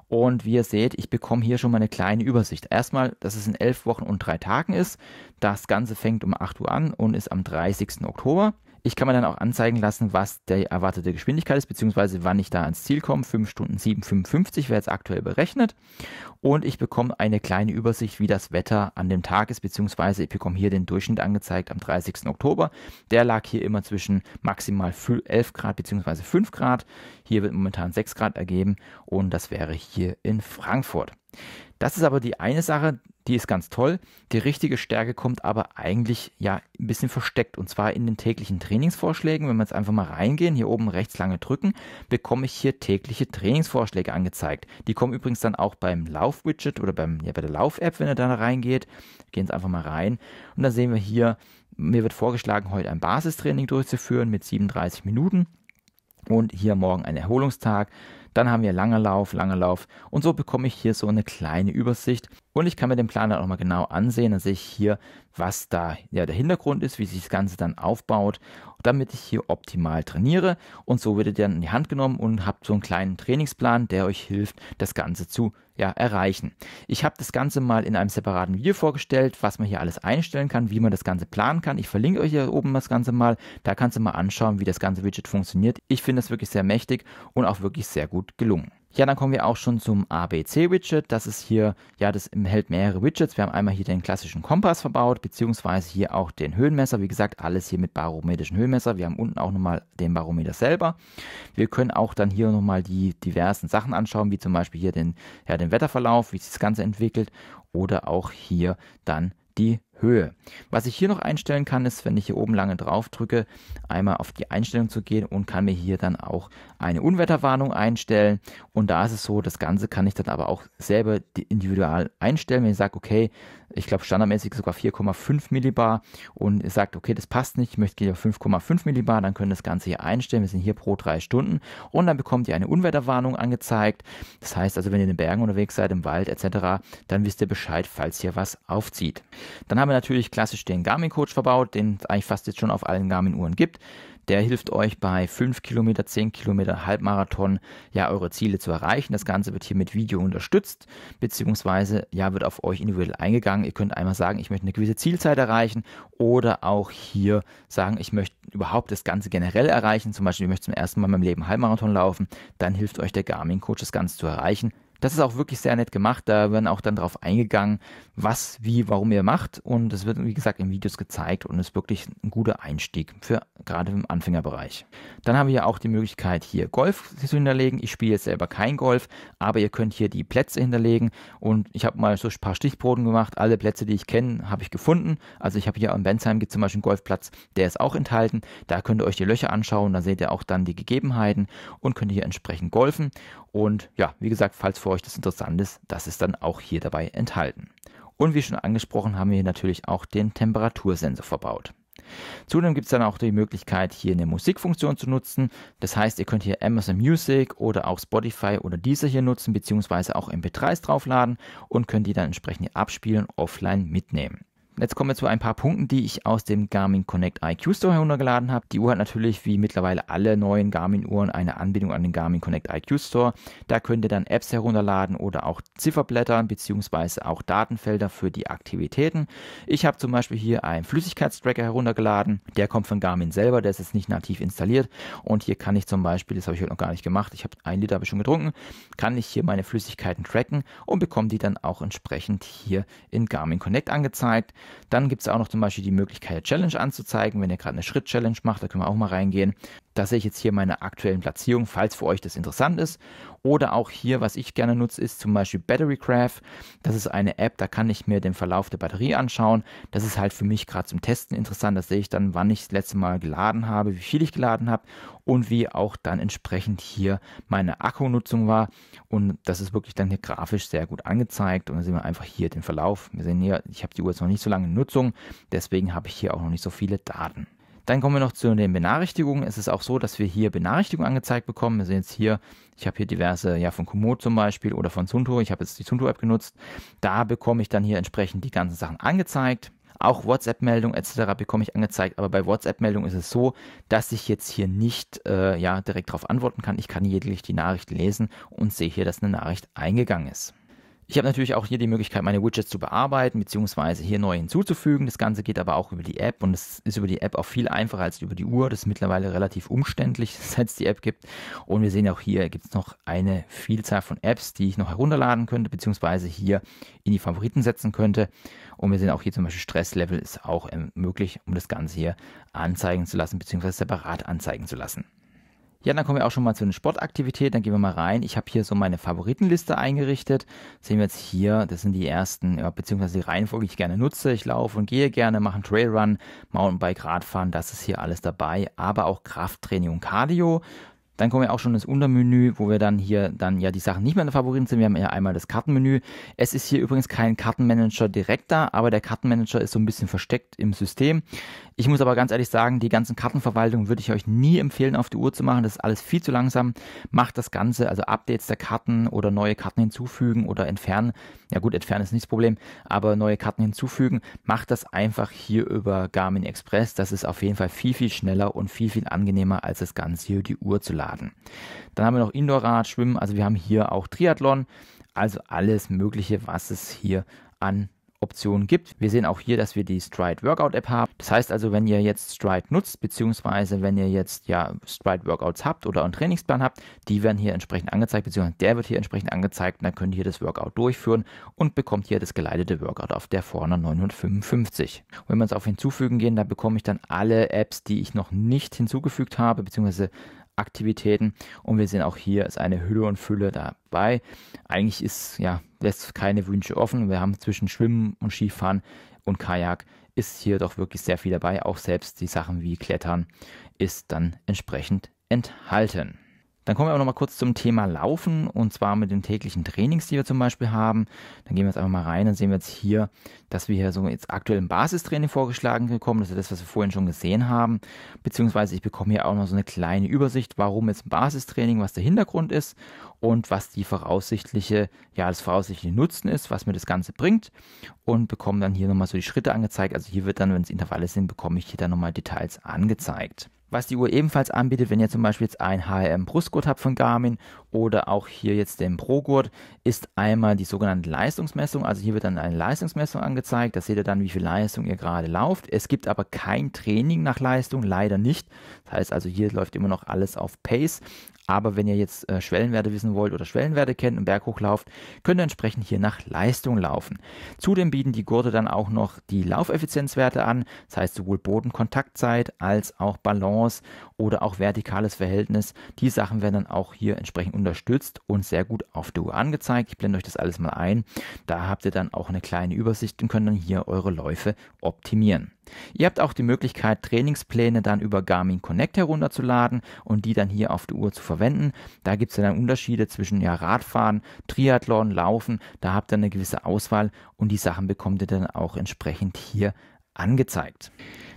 und wie ihr seht, ich bekomme hier schon mal eine kleine Übersicht. Erstmal, dass es in 11 Wochen und 3 Tagen ist. Das Ganze fängt um 8 Uhr an und ist am 30. Oktober. Ich kann mir dann auch anzeigen lassen, was die erwartete Geschwindigkeit ist, beziehungsweise wann ich da ans Ziel komme. 5 Stunden 7,55 wäre jetzt aktuell berechnet. Und ich bekomme eine kleine Übersicht, wie das Wetter an dem Tag ist, beziehungsweise ich bekomme hier den Durchschnitt angezeigt am 30. Oktober. Der lag hier immer zwischen maximal 11 Grad beziehungsweise 5 Grad. Hier wird momentan 6 Grad ergeben und das wäre hier in Frankfurt. Das ist aber die eine Sache, die ist ganz toll. Die richtige Stärke kommt aber eigentlich ja ein bisschen versteckt und zwar in den täglichen Trainingsvorschlägen. Wenn wir jetzt einfach mal reingehen, hier oben rechts lange drücken, bekomme ich hier tägliche Trainingsvorschläge angezeigt. Die kommen übrigens dann auch beim Lauf-Widget oder bei der Lauf-App, wenn ihr da reingeht. Wir gehen jetzt einfach mal rein und dann sehen wir hier, mir wird vorgeschlagen, heute ein Basistraining durchzuführen mit 37 Minuten und hier morgen ein Erholungstag. Dann haben wir langer Lauf und so bekomme ich hier so eine kleine Übersicht und ich kann mir den Plan dann auch mal genau ansehen. Dann sehe ich hier, was da ja der Hintergrund ist, wie sich das Ganze dann aufbaut, damit ich hier optimal trainiere und so wird ihr dann in die Hand genommen und habt so einen kleinen Trainingsplan, der euch hilft, das Ganze zu erreichen. Ich habe das Ganze mal in einem separaten Video vorgestellt, was man hier alles einstellen kann, wie man das Ganze planen kann. Ich verlinke euch hier oben das Ganze mal, da kannst du mal anschauen, wie das ganze Widget funktioniert. Ich finde das wirklich sehr mächtig und auch wirklich sehr gut gelungen. Ja, dann kommen wir auch schon zum ABC-Widget. Das ist hier, ja, das enthält mehrere Widgets. Wir haben einmal hier den klassischen Kompass verbaut, beziehungsweise hier auch den Höhenmesser. Wie gesagt, alles hier mit barometrischen Höhenmesser. Wir haben unten auch nochmal den Barometer selber. Wir können auch dann hier nochmal die diversen Sachen anschauen, wie zum Beispiel hier den Wetterverlauf, wie sich das Ganze entwickelt oder auch hier dann die Höhe. Was ich hier noch einstellen kann, ist, wenn ich hier oben lange drauf drücke, einmal auf die Einstellung zu gehen und kann mir hier dann auch eine Unwetterwarnung einstellen. Und da ist es so, das Ganze kann ich dann aber auch selber individual einstellen. Wenn ich sage, okay, ich glaube standardmäßig sogar 4,5 Millibar und ihr sagt, okay, das passt nicht, ich möchte hier 5,5 Millibar, dann könnt ihr das Ganze hier einstellen. Wir sind hier pro 3 Stunden und dann bekommt ihr eine Unwetterwarnung angezeigt. Das heißt also, wenn ihr in den Bergen unterwegs seid, im Wald etc., dann wisst ihr Bescheid, falls hier was aufzieht. Dann haben wir natürlich klassisch den Garmin-Coach verbaut, den es eigentlich fast jetzt schon auf allen Garmin-Uhren gibt. Der hilft euch bei 5 Kilometer, 10 Kilometer, Halbmarathon, ja, eure Ziele zu erreichen. Das Ganze wird hier mit Video unterstützt, beziehungsweise, ja, wird auf euch individuell eingegangen. Ihr könnt einmal sagen, ich möchte eine gewisse Zielzeit erreichen oder auch hier sagen, ich möchte überhaupt das Ganze generell erreichen. Zum Beispiel, ich möchte zum ersten Mal in meinem Leben Halbmarathon laufen. Dann hilft euch der Garmin-Coach, das Ganze zu erreichen. Das ist auch wirklich sehr nett gemacht, da werden auch dann darauf eingegangen, was, wie, warum ihr macht und es wird, wie gesagt, in Videos gezeigt und ist wirklich ein guter Einstieg für gerade im Anfängerbereich. Dann haben wir ja auch die Möglichkeit, hier Golf zu hinterlegen. Ich spiele jetzt selber kein Golf, aber ihr könnt hier die Plätze hinterlegen und ich habe mal so ein paar Stichproben gemacht. Alle Plätze, die ich kenne, habe ich gefunden. Also ich habe hier am Bensheim gibt es zum Beispiel einen Golfplatz, der ist auch enthalten. Da könnt ihr euch die Löcher anschauen, da seht ihr auch dann die Gegebenheiten und könnt hier entsprechend golfen. Und ja, wie gesagt, falls für euch das interessant ist, das ist dann auch hier dabei enthalten. Und wie schon angesprochen, haben wir hier natürlich auch den Temperatursensor verbaut. Zudem gibt es dann auch die Möglichkeit, hier eine Musikfunktion zu nutzen. Das heißt, ihr könnt hier Amazon Music oder auch Spotify oder Deezer hier nutzen, beziehungsweise auch MP3s draufladen und könnt die dann entsprechend hier abspielen, offline mitnehmen. Jetzt kommen wir zu ein paar Punkten, die ich aus dem Garmin Connect IQ Store heruntergeladen habe. Die Uhr hat natürlich wie mittlerweile alle neuen Garmin-Uhren eine Anbindung an den Garmin Connect IQ Store. Da könnt ihr dann Apps herunterladen oder auch Zifferblätter bzw. auch Datenfelder für die Aktivitäten. Ich habe zum Beispiel hier einen Flüssigkeitstracker heruntergeladen. Der kommt von Garmin selber, der ist jetzt nicht nativ installiert. Und hier kann ich zum Beispiel, das habe ich heute noch gar nicht gemacht, ich habe 1 Liter habe ich schon getrunken, kann ich hier meine Flüssigkeiten tracken und bekomme die dann auch entsprechend hier in Garmin Connect angezeigt. Dann gibt es auch noch zum Beispiel die Möglichkeit, Challenge anzuzeigen, wenn ihr gerade eine Schritt-Challenge macht, da können wir auch mal reingehen. Da sehe ich jetzt hier meine aktuellen Platzierungen, falls für euch das interessant ist. Oder auch hier, was ich gerne nutze, ist zum Beispiel Batterygraph. Das ist eine App, da kann ich mir den Verlauf der Batterie anschauen. Das ist halt für mich gerade zum Testen interessant. Da sehe ich dann, wann ich das letzte Mal geladen habe, wie viel ich geladen habe und wie auch dann entsprechend hier meine Akkunutzung war. Und das ist wirklich dann hier grafisch sehr gut angezeigt. Und dann sehen wir einfach hier den Verlauf. Wir sehen hier, ich habe die Uhr jetzt noch nicht so lange in Nutzung, deswegen habe ich hier auch noch nicht so viele Daten. Dann kommen wir noch zu den Benachrichtigungen. Es ist auch so, dass wir hier Benachrichtigungen angezeigt bekommen. Wir sehen jetzt hier, ich habe hier diverse, ja, von Komoot zum Beispiel oder von Suunto. Ich habe jetzt die Suunto-App genutzt. Da bekomme ich dann hier entsprechend die ganzen Sachen angezeigt. Auch WhatsApp-Meldungen etc. bekomme ich angezeigt. Aber bei WhatsApp-Meldungen ist es so, dass ich jetzt hier nicht direkt darauf antworten kann. Ich kann lediglich die Nachricht lesen und sehe hier, dass eine Nachricht eingegangen ist. Ich habe natürlich auch hier die Möglichkeit, meine Widgets zu bearbeiten bzw. hier neu hinzuzufügen. Das Ganze geht aber auch über die App und es ist über die App auch viel einfacher als über die Uhr. Das ist mittlerweile relativ umständlich, seit es die App gibt. Und wir sehen auch hier gibt es noch eine Vielzahl von Apps, die ich noch herunterladen könnte bzw. hier in die Favoriten setzen könnte. Und wir sehen auch hier zum Beispiel Stresslevel ist auch möglich, um das Ganze hier anzeigen zu lassen bzw. separat anzeigen zu lassen. Ja, dann kommen wir auch schon mal zu den Sportaktivitäten. Dann gehen wir mal rein. Ich habe hier so meine Favoritenliste eingerichtet. Sehen wir jetzt hier, das sind die ersten, ja, beziehungsweise die Reihenfolge, die ich gerne nutze. Ich laufe und gehe gerne, mache einen Trailrun, Mountainbike, Radfahren, das ist hier alles dabei. Aber auch Krafttraining und Cardio. Dann kommen wir auch schon ins Untermenü, wo wir dann hier ja die Sachen nicht mehr in der Favoriten sind. Wir haben hier einmal das Kartenmenü. Es ist hier übrigens kein Kartenmanager direkt da, aber der Kartenmanager ist so ein bisschen versteckt im System. Ich muss aber ganz ehrlich sagen, die ganzen Kartenverwaltungen würde ich euch nie empfehlen, auf die Uhr zu machen. Das ist alles viel zu langsam. Macht das Ganze, also Updates der Karten oder neue Karten hinzufügen oder entfernen. Ja gut, entfernen ist nicht das Problem, aber neue Karten hinzufügen, macht das einfach hier über Garmin Express. Das ist auf jeden Fall viel, viel schneller und viel, viel angenehmer, als das Ganze hier die Uhr zu laden. Dann haben wir noch Indoor-Rad, Schwimmen, also wir haben hier auch Triathlon, also alles Mögliche, was es hier an Optionen gibt. Wir sehen auch hier, dass wir die Stride Workout App haben. Das heißt also, wenn ihr jetzt Stride nutzt, beziehungsweise wenn ihr jetzt ja Stride Workouts habt oder einen Trainingsplan habt, die werden hier entsprechend angezeigt, beziehungsweise der wird hier entsprechend angezeigt und dann könnt ihr hier das Workout durchführen und bekommt hier das geleitete Workout auf der Forerunner 955. Und wenn wir jetzt auf Hinzufügen gehen, da bekomme ich dann alle Apps, die ich noch nicht hinzugefügt habe, beziehungsweise Aktivitäten und wir sehen auch hier ist eine Hülle und Fülle dabei. Eigentlich lässt keine Wünsche offen. Wir haben zwischen Schwimmen und Skifahren und Kajak ist hier doch wirklich sehr viel dabei. Auch selbst die Sachen wie Klettern ist dann entsprechend enthalten. Dann kommen wir aber noch mal kurz zum Thema Laufen und zwar mit den täglichen Trainings, die wir zum Beispiel haben. Dann gehen wir jetzt einfach mal rein, dann sehen wir jetzt hier, dass wir hier so jetzt aktuell ein Basistraining vorgeschlagen bekommen. Das ist das, was wir vorhin schon gesehen haben. Beziehungsweise ich bekomme hier auch noch so eine kleine Übersicht, warum jetzt ein Basistraining, was der Hintergrund ist und was die das voraussichtliche Nutzen ist, was mir das Ganze bringt und bekomme dann hier nochmal so die Schritte angezeigt. Also hier wird dann, wenn es Intervalle sind, bekomme ich hier dann nochmal Details angezeigt. Was die Uhr ebenfalls anbietet, wenn ihr zum Beispiel jetzt ein HRM-Brustgurt habt von Garmin oder auch hier jetzt den Pro-Gurt, ist einmal die sogenannte Leistungsmessung. Also hier wird dann eine Leistungsmessung angezeigt. Da seht ihr dann, wie viel Leistung ihr gerade lauft. Es gibt aber kein Training nach Leistung, leider nicht. Das heißt also, hier läuft immer noch alles auf Pace. Aber wenn ihr jetzt Schwellenwerte wissen wollt oder Schwellenwerte kennt und berghoch lauft, könnt ihr entsprechend hier nach Leistung laufen. Zudem bieten die Gurte dann auch noch die Laufeffizienzwerte an, das heißt sowohl Bodenkontaktzeit als auch Balance oder auch vertikales Verhältnis. Die Sachen werden dann auch hier entsprechend unterstützt und sehr gut auf der Uhr angezeigt. Ich blende euch das alles mal ein. Da habt ihr dann auch eine kleine Übersicht und könnt dann hier eure Läufe optimieren. Ihr habt auch die Möglichkeit, Trainingspläne dann über Garmin Connect herunterzuladen und die dann hier auf der Uhr zu verwenden. Da gibt es dann Unterschiede zwischen Radfahren, Triathlon, Laufen. Da habt ihr eine gewisse Auswahl und die Sachen bekommt ihr dann auch entsprechend hier angezeigt.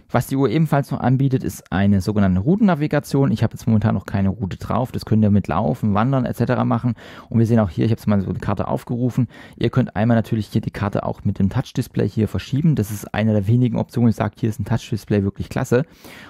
Was die Uhr ebenfalls noch anbietet, ist eine sogenannte Routennavigation. Ich habe jetzt momentan noch keine Route drauf. Das könnt ihr mit Laufen, Wandern etc. machen. Und wir sehen auch hier, ich habe jetzt mal so eine Karte aufgerufen. Ihr könnt einmal natürlich hier die Karte auch mit dem Touch-Display hier verschieben. Das ist eine der wenigen Optionen. Ich sage, hier ist ein Touch-Display wirklich klasse.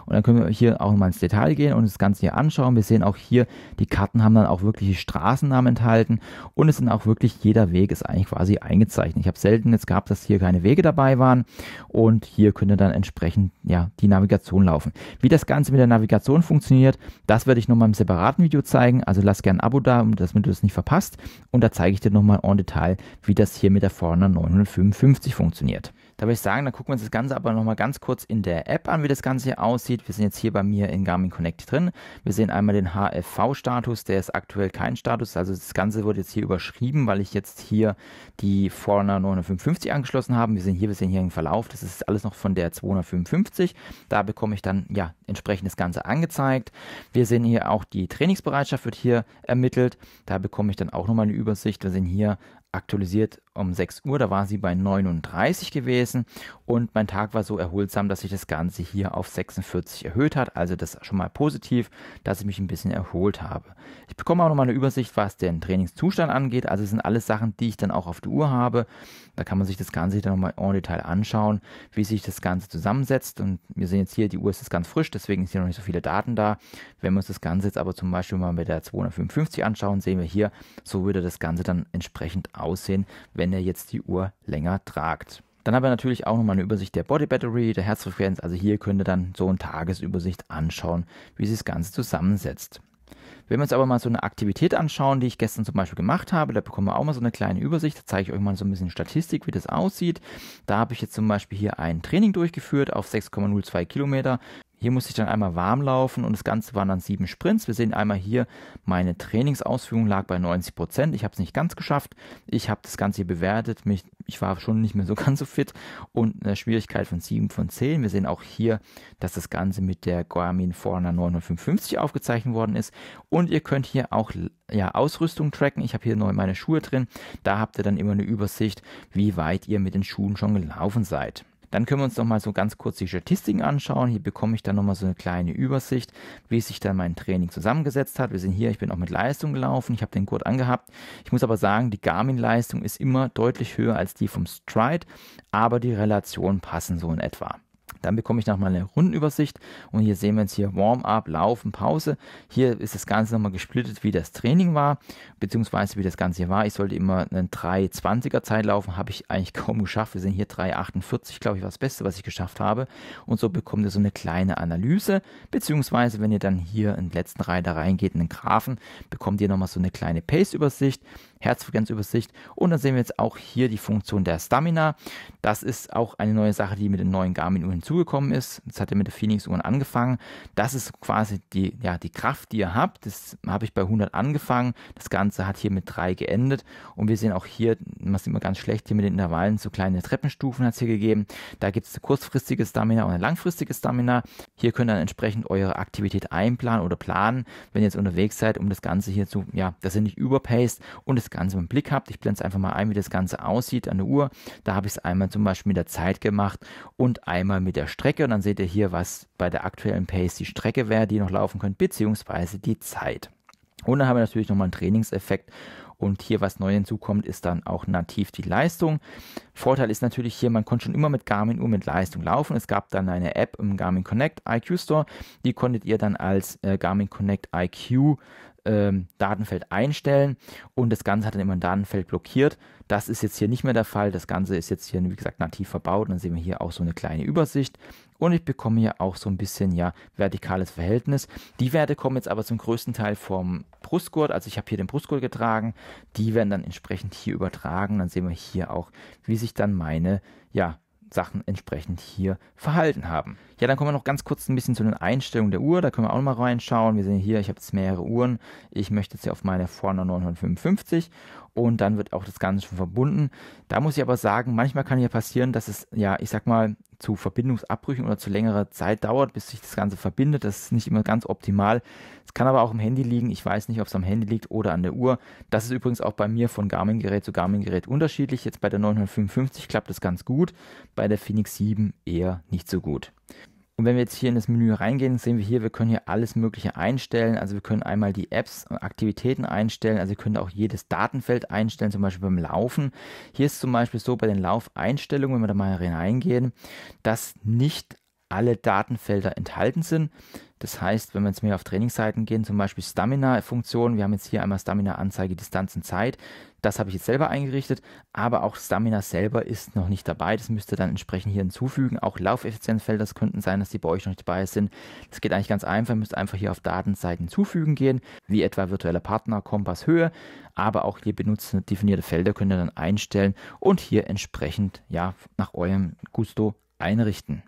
Und dann können wir hier auch mal ins Detail gehen und das Ganze hier anschauen. Wir sehen auch hier, die Karten haben dann auch wirklich die Straßennamen enthalten. Und es sind auch wirklich, jeder Weg ist eigentlich quasi eingezeichnet. Ich habe selten jetzt gehabt, dass hier keine Wege dabei waren. Und hier könnt ihr dann entsprechend die Navigation laufen. Wie das Ganze mit der Navigation funktioniert, das werde ich nochmal im separaten Video zeigen. Also lasst gerne ein Abo da, damit du das nicht verpasst. Und da zeige ich dir nochmal en Detail, wie das hier mit der Forerunner 955 funktioniert. Da würde ich sagen, dann gucken wir uns das Ganze aber nochmal ganz kurz in der App an, wie das Ganze hier aussieht. Wir sind jetzt hier bei mir in Garmin Connect drin. Wir sehen einmal den HFV-Status, der ist aktuell kein Status. Also das Ganze wird jetzt hier überschrieben, weil ich jetzt hier die Forerunner 955 angeschlossen habe. Wir sehen hier einen Verlauf. Das ist alles noch von der 255. Da bekomme ich dann entsprechend das Ganze angezeigt. Wir sehen hier auch die Trainingsbereitschaft wird hier ermittelt. Da bekomme ich dann auch nochmal eine Übersicht. Wir sehen hier aktualisiert um 6 Uhr, da war sie bei 39 gewesen und mein Tag war so erholsam, dass sich das Ganze hier auf 46 erhöht hat, also das ist schon mal positiv, dass ich mich ein bisschen erholt habe. Ich bekomme auch nochmal eine Übersicht, was den Trainingszustand angeht, also es sind alles Sachen, die ich dann auch auf der Uhr habe, da kann man sich das Ganze dann nochmal en Detail anschauen, wie sich das Ganze zusammensetzt und wir sehen jetzt hier, die Uhr ist ganz frisch, deswegen ist hier noch nicht so viele Daten da. Wenn wir uns das Ganze jetzt aber zum Beispiel mal mit der 255 anschauen, sehen wir hier, so würde das Ganze dann entsprechend aussehen, wenn ihr jetzt die Uhr länger tragt. Dann haben wir natürlich auch nochmal eine Übersicht der Body Battery, der Herzfrequenz. Also hier könnt ihr dann so eine Tagesübersicht anschauen, wie sich das Ganze zusammensetzt. Wenn wir uns aber mal so eine Aktivität anschauen, die ich gestern zum Beispiel gemacht habe, da bekommen wir auch mal so eine kleine Übersicht. Da zeige ich euch mal so ein bisschen Statistik, wie das aussieht. Da habe ich jetzt zum Beispiel hier ein Training durchgeführt auf 6,02 Kilometer. Hier musste ich dann einmal warm laufen und das Ganze waren dann 7 Sprints. Wir sehen einmal hier, meine Trainingsausführung lag bei 90%. Ich habe es nicht ganz geschafft. Ich habe das Ganze hier bewertet. Ich war schon nicht mehr so ganz so fit und eine Schwierigkeit von 7 von 10. Wir sehen auch hier, dass das Ganze mit der Garmin Forerunner 955 aufgezeichnet worden ist. Und ihr könnt hier auch Ausrüstung tracken. Ich habe hier neu meine Schuhe drin. Da habt ihr dann immer eine Übersicht, wie weit ihr mit den Schuhen schon gelaufen seid. Dann können wir uns noch mal so ganz kurz die Statistiken anschauen. Hier bekomme ich dann noch mal so eine kleine Übersicht, wie sich dann mein Training zusammengesetzt hat. Wir sehen hier, ich bin auch mit Leistung gelaufen. Ich habe den Gurt angehabt. Ich muss aber sagen, die Garmin-Leistung ist immer deutlich höher als die vom Stride, aber die Relationen passen so in etwa. Dann bekomme ich nochmal eine Rundenübersicht und hier sehen wir jetzt hier Warm-up, Laufen, Pause. Hier ist das Ganze nochmal gesplittet, wie das Training war, beziehungsweise wie das Ganze hier war. Ich sollte immer eine 3,20er Zeit laufen, habe ich eigentlich kaum geschafft. Wir sehen hier 3,48, glaube ich, war das Beste, was ich geschafft habe. Und so bekommt ihr so eine kleine Analyse, beziehungsweise wenn ihr dann hier in den letzten Reiter reingeht in den Graphen, bekommt ihr nochmal so eine kleine Pace-Übersicht, Herzfrequenzübersicht und dann sehen wir jetzt auch hier die Funktion der Stamina. Das ist auch eine neue Sache, die mit den neuen Garmin-Uhren hinzugekommen ist. Das hat ja mit der Phoenix-Uhren angefangen. Das ist quasi die Kraft, die ihr habt. Das habe ich bei 100 angefangen. Das Ganze hat hier mit 3 geendet. Und wir sehen auch hier, man sieht immer ganz schlecht, hier mit den Intervallen so kleine Treppenstufen hat es hier gegeben. Da gibt es eine kurzfristige Stamina und eine langfristige Stamina. Hier könnt ihr dann entsprechend eure Aktivität einplanen oder planen, wenn ihr jetzt unterwegs seid, um das Ganze hier zu, dass ihr nicht überpaced und das Ganze im Blick habt. Ich blende es einfach mal ein, wie das Ganze aussieht an der Uhr. Da habe ich es einmal zum Beispiel mit der Zeit gemacht und einmal mit der Strecke. Und dann seht ihr hier, was bei der aktuellen Pace die Strecke wäre, die ihr noch laufen könnt, beziehungsweise die Zeit. Und dann haben wir natürlich nochmal einen Trainingseffekt. Und hier, was neu hinzukommt, ist dann auch nativ die Leistung. Vorteil ist natürlich hier, man konnte schon immer mit Garmin-Uhr mit Leistung laufen. Es gab dann eine App im Garmin Connect IQ Store. Die konntet ihr dann als Garmin Connect IQ Datenfeld einstellen. Und das Ganze hat dann immer ein Datenfeld blockiert. Das ist jetzt hier nicht mehr der Fall. Das Ganze ist jetzt hier, wie gesagt, nativ verbaut. Und dann sehen wir hier auch so eine kleine Übersicht. Und ich bekomme hier auch so ein bisschen, vertikales Verhältnis. Die Werte kommen jetzt aber zum größten Teil vom Brustgurt. Also ich habe hier den Brustgurt getragen. Die werden dann entsprechend hier übertragen. Dann sehen wir hier auch, wie sich dann meine, Sachen entsprechend hier verhalten haben. Ja, dann kommen wir noch ganz kurz ein bisschen zu den Einstellungen der Uhr. Da können wir auch noch mal reinschauen. Wir sehen hier, ich habe jetzt mehrere Uhren. Ich möchte jetzt hier auf meine Forerunner 955 und dann wird auch das Ganze schon verbunden. Da muss ich aber sagen, manchmal kann ja passieren, dass es, ich sag mal, zu Verbindungsabbrüchen oder zu längerer Zeit dauert, bis sich das Ganze verbindet. Das ist nicht immer ganz optimal. Es kann aber auch am Handy liegen. Ich weiß nicht, ob es am Handy liegt oder an der Uhr. Das ist übrigens auch bei mir von Garmin-Gerät zu Garmin-Gerät unterschiedlich. Jetzt bei der 955 klappt das ganz gut, bei der Phoenix 7 eher nicht so gut. Und wenn wir jetzt hier in das Menü reingehen, sehen wir hier, wir können hier alles Mögliche einstellen. Also wir können einmal die Apps und Aktivitäten einstellen. Also ihr könnt auch jedes Datenfeld einstellen, zum Beispiel beim Laufen. Hier ist zum Beispiel so bei den Laufeinstellungen, wenn wir da mal hineingehen, dass nicht alle Datenfelder enthalten sind. Das heißt, wenn wir jetzt mehr auf Trainingsseiten gehen, zum Beispiel Stamina-Funktion, wir haben jetzt hier einmal Stamina-Anzeige, Distanz und Zeit. Das habe ich jetzt selber eingerichtet, aber auch Stamina selber ist noch nicht dabei. Das müsst ihr dann entsprechend hier hinzufügen. Auch Laufeffizienzfelder, das könnten sein, dass die bei euch noch nicht dabei sind. Das geht eigentlich ganz einfach. Ihr müsst einfach hier auf Datenseiten hinzufügen gehen, wie etwa virtueller Partner, Kompass, Höhe. Aber auch hier benutzte definierte Felder könnt ihr dann einstellen und hier entsprechend nach eurem Gusto einrichten.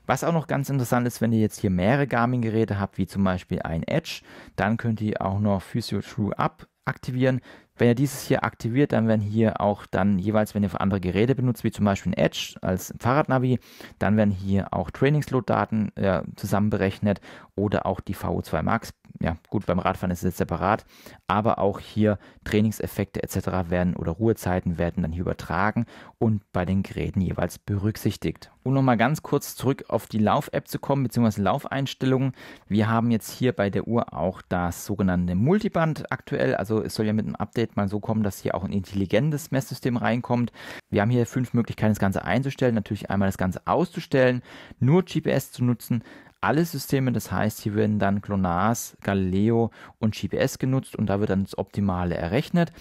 Was auch noch ganz interessant ist, wenn ihr jetzt hier mehrere Garmin-Geräte habt, wie zum Beispiel ein Edge, dann könnt ihr auch noch Physio True Up aktivieren. Wenn ihr dieses hier aktiviert, dann werden hier auch dann jeweils, wenn ihr für andere Geräte benutzt, wie zum Beispiel ein Edge als Fahrradnavi, dann werden hier auch Trainingsload-Daten zusammen berechnet oder auch die VO2 Max. Ja gut, beim Radfahren ist es jetzt separat, aber auch hier Trainingseffekte etc. werden oder Ruhezeiten werden dann hier übertragen und bei den Geräten jeweils berücksichtigt. Um nochmal ganz kurz zurück auf die Lauf-App zu kommen, beziehungsweise Laufeinstellungen. Wir haben jetzt hier bei der Uhr auch das sogenannte Multiband aktuell, also es soll ja mit einem Update mal so kommen, dass hier auch ein intelligentes Messsystem reinkommt. Wir haben hier 5 Möglichkeiten, das Ganze einzustellen. Natürlich einmal das Ganze auszustellen, nur GPS zu nutzen, alle Systeme, das heißt, hier werden dann GLONASS, Galileo und GPS genutzt und da wird dann das Optimale errechnet.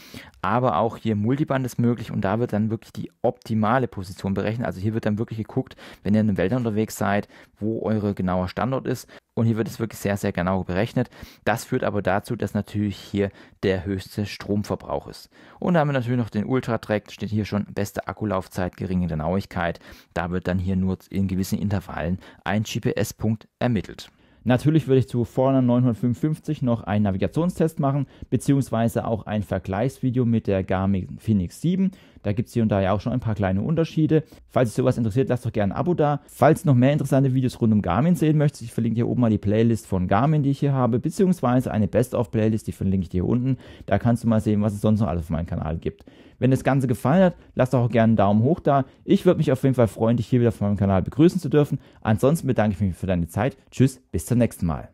Aber auch hier Multiband ist möglich und da wird dann wirklich die optimale Position berechnet. Also hier wird dann wirklich geguckt, wenn ihr in den Wäldern unterwegs seid, wo euer genauer Standort ist. Und hier wird es wirklich sehr, sehr genau berechnet. Das führt aber dazu, dass natürlich hier der höchste Stromverbrauch ist. Und da haben wir natürlich noch den Ultra-Track, steht hier schon beste Akkulaufzeit, geringe Genauigkeit. Da wird dann hier nur in gewissen Intervallen ein GPS-Punkt ermittelt. Natürlich würde ich zu Forerunner 955 noch einen Navigationstest machen, beziehungsweise auch ein Vergleichsvideo mit der Garmin Phoenix 7. Da gibt es hier und da ja auch schon ein paar kleine Unterschiede. Falls euch sowas interessiert, lasst doch gerne ein Abo da. Falls ihr noch mehr interessante Videos rund um Garmin sehen möchtet, ich verlinke hier oben mal die Playlist von Garmin, die ich hier habe, beziehungsweise eine Best-of-Playlist, die verlinke ich dir hier unten. Da kannst du mal sehen, was es sonst noch alles auf meinem Kanal gibt. Wenn das Ganze gefallen hat, lasst doch auch gerne einen Daumen hoch da. Ich würde mich auf jeden Fall freuen, dich hier wieder auf meinem Kanal begrüßen zu dürfen. Ansonsten bedanke ich mich für deine Zeit. Tschüss, bis zum nächsten Mal.